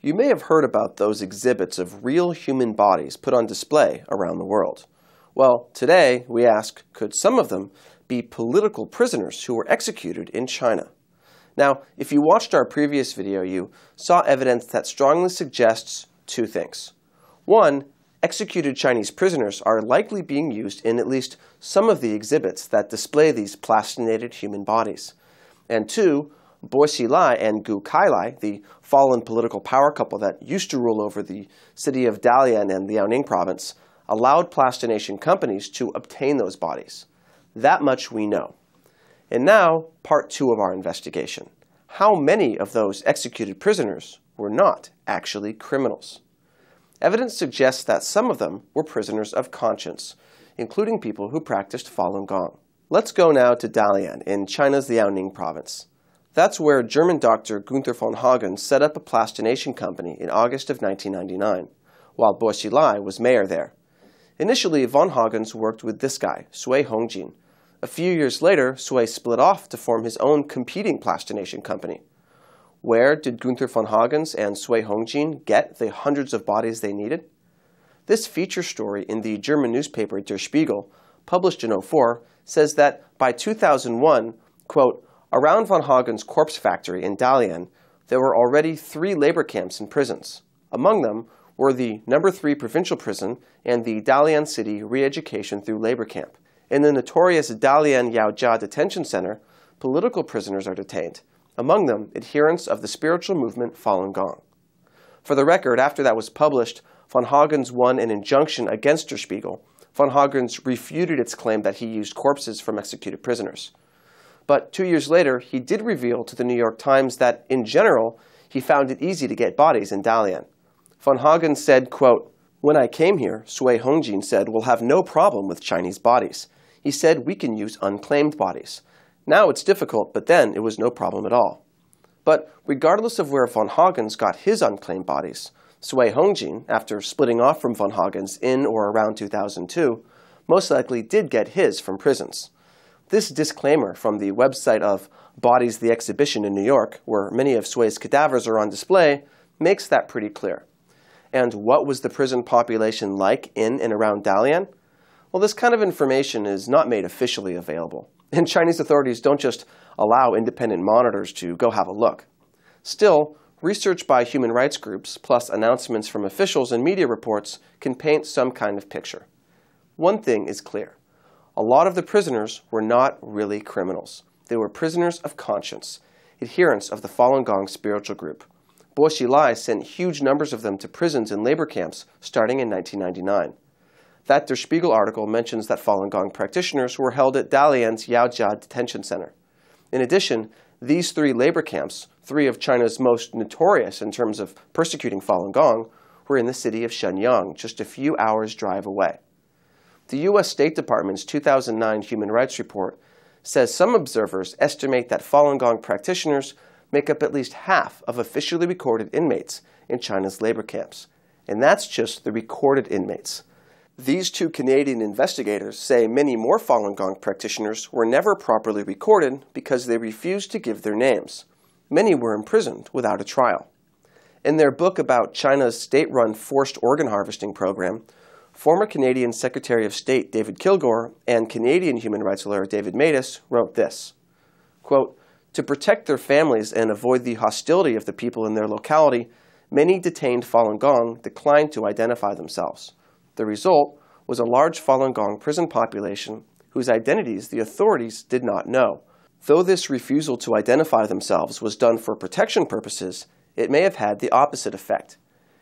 You may have heard about those exhibits of real human bodies put on display around the world. Well, today we ask, could some of them be political prisoners who were executed in China? Now, if you watched our previous video, you saw evidence that strongly suggests two things. One, executed Chinese prisoners are likely being used in at least some of the exhibits that display these plastinated human bodies. And two, Bo Xilai and Gu Kailai, the fallen political power couple that used to rule over the city of Dalian and Liaoning province, allowed plastination companies to obtain those bodies. That much we know. And now, part two of our investigation. How many of those executed prisoners were not actually criminals? Evidence suggests that some of them were prisoners of conscience, including people who practiced Falun Gong. Let's go now to Dalian in China's Liaoning province. That's where German doctor Günther von Hagen set up a plastination company in August of 1999, while Bo Xilai was mayor there. Initially, von Hagens worked with this guy, Sui Hongjin. A few years later, Sui split off to form his own competing plastination company. Where did Günther von Hagens and Sui Hongjin get the hundreds of bodies they needed? This feature story in the German newspaper Der Spiegel, published in 2004, says that by 2001, quote, around von Hagen's corpse factory in Dalian, there were already 3 labor camps and prisons. Among them were the No. 3 provincial prison and the Dalian City Re-Education through Labor Camp. In the notorious Dalian Yaojia Detention Center, political prisoners are detained, among them adherents of the spiritual movement Falun Gong. For the record, after that was published, von Hagens won an injunction against Der Spiegel. Von Hagens refuted its claim that he used corpses from executed prisoners. But 2 years later, he did reveal to the New York Times that, in general, he found it easy to get bodies in Dalian. Von Hagen said, quote, when I came here, Sui Hongjin said, we'll have no problem with Chinese bodies. He said we can use unclaimed bodies. Now it's difficult, but then it was no problem at all. But regardless of where von Hagens got his unclaimed bodies, Sui Hongjin, after splitting off from von Hagens in or around 2002, most likely did get his from prisons. This disclaimer from the website of Bodies the Exhibition in New York, where many of Sui's cadavers are on display, makes that pretty clear. And what was the prison population like in and around Dalian? Well, this kind of information is not made officially available. And Chinese authorities don't just allow independent monitors to go have a look. Still, research by human rights groups, plus announcements from officials and media reports, can paint some kind of picture. One thing is clear. A lot of the prisoners were not really criminals. They were prisoners of conscience, adherents of the Falun Gong spiritual group. Bo Xilai sent huge numbers of them to prisons and labor camps starting in 1999. That Der Spiegel article mentions that Falun Gong practitioners were held at Dalian's Yaojia Detention Center. In addition, these 3 labor camps, 3 of China's most notorious in terms of persecuting Falun Gong, were in the city of Shenyang, just a few hours' drive away. The U.S. State Department's 2009 Human Rights Report says some observers estimate that Falun Gong practitioners make up at least half of officially recorded inmates in China's labor camps. And that's just the recorded inmates. These 2 Canadian investigators say many more Falun Gong practitioners were never properly recorded because they refused to give their names. Many were imprisoned without a trial. In their book about China's state-run forced organ harvesting program, former Canadian Secretary of State David Kilgour and Canadian human rights lawyer David Matas wrote this, quote, to protect their families and avoid the hostility of the people in their locality, many detained Falun Gong declined to identify themselves. The result was a large Falun Gong prison population whose identities the authorities did not know. Though this refusal to identify themselves was done for protection purposes, it may have had the opposite effect.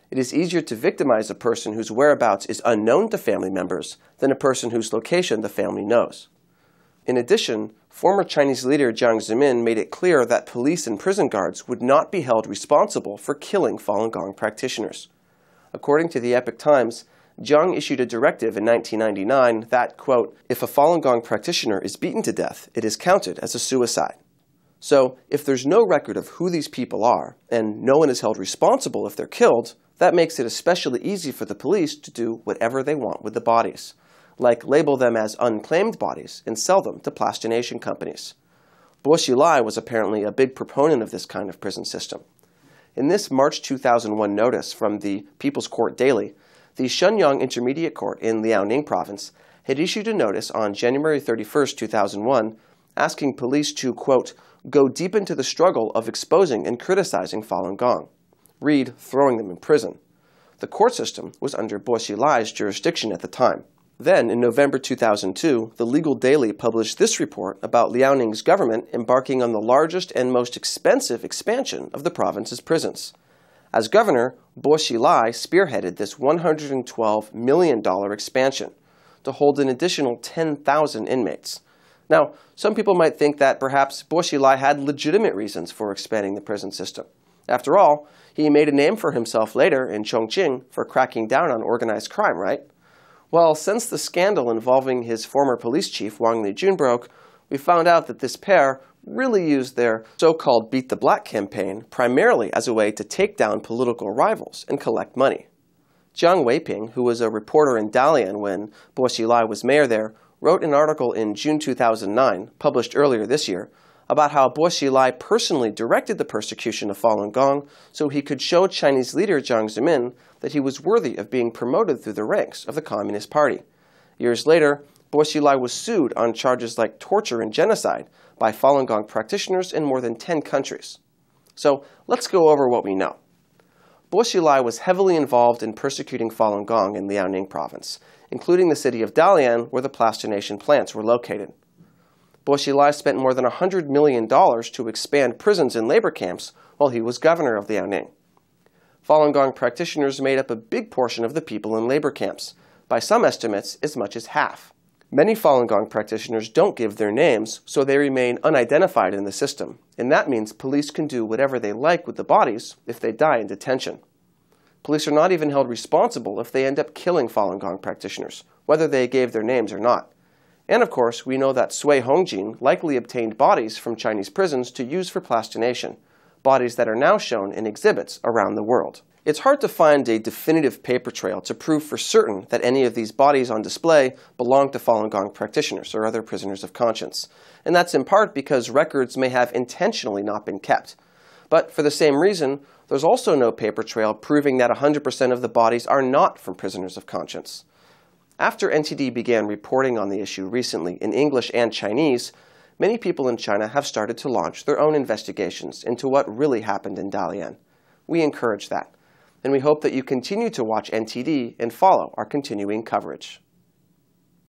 It is easier to victimize a person whose whereabouts is unknown to family members than a person whose location the family knows. In addition, former Chinese leader Jiang Zemin made it clear that police and prison guards would not be held responsible for killing Falun Gong practitioners. According to the Epoch Times, Jiang issued a directive in 1999 that, quote, if a Falun Gong practitioner is beaten to death, it is counted as a suicide. So, if there's no record of who these people are, and no one is held responsible if they're killed, that makes it especially easy for the police to do whatever they want with the bodies, like label them as unclaimed bodies and sell them to plastination companies. Bo Xilai was apparently a big proponent of this kind of prison system. In this March 2001 notice from the People's Court Daily, the Shenyang Intermediate Court in Liaoning Province had issued a notice on January 31, 2001, asking police to, quote, go deep into the struggle of exposing and criticizing Falun Gong. Read, throwing them in prison. The court system was under Bo Xilai's jurisdiction at the time. Then, in November 2002, the Legal Daily published this report about Liaoning's government embarking on the largest and most expensive expansion of the province's prisons. As governor, Bo Xilai spearheaded this $112 million expansion to hold an additional 10,000 inmates. Now, some people might think that perhaps Bo Xilai had legitimate reasons for expanding the prison system. After all, he made a name for himself later in Chongqing for cracking down on organized crime, right? Well, since the scandal involving his former police chief, Wang Lijun, broke, we found out that this pair really used their so-called Beat the Black campaign primarily as a way to take down political rivals and collect money. Jiang Weiping, who was a reporter in Dalian when Bo Xilai was mayor there, wrote an article in June 2009, published earlier this year, about how Bo Xilai personally directed the persecution of Falun Gong so he could show Chinese leader Jiang Zemin that he was worthy of being promoted through the ranks of the Communist Party. Years later, Bo Xilai was sued on charges like torture and genocide by Falun Gong practitioners in more than 10 countries. So let's go over what we know. Bo Xilai was heavily involved in persecuting Falun Gong in Liaoning province, including the city of Dalian where the plastination plants were located. Bo Xilai spent more than $100 million to expand prisons and labor camps while he was governor of Liaoning. Falun Gong practitioners made up a big portion of the people in labor camps, by some estimates as much as half. Many Falun Gong practitioners don't give their names, so they remain unidentified in the system, and that means police can do whatever they like with the bodies if they die in detention. Police are not even held responsible if they end up killing Falun Gong practitioners, whether they gave their names or not. And of course, we know that Sui Hongjin likely obtained bodies from Chinese prisons to use for plastination, bodies that are now shown in exhibits around the world. It's hard to find a definitive paper trail to prove for certain that any of these bodies on display belong to Falun Gong practitioners or other prisoners of conscience, and that's in part because records may have intentionally not been kept. But for the same reason, there's also no paper trail proving that 100% of the bodies are not from prisoners of conscience. After NTD began reporting on the issue recently in English and Chinese, many people in China have started to launch their own investigations into what really happened in Dalian. We encourage that, and we hope that you continue to watch NTD and follow our continuing coverage.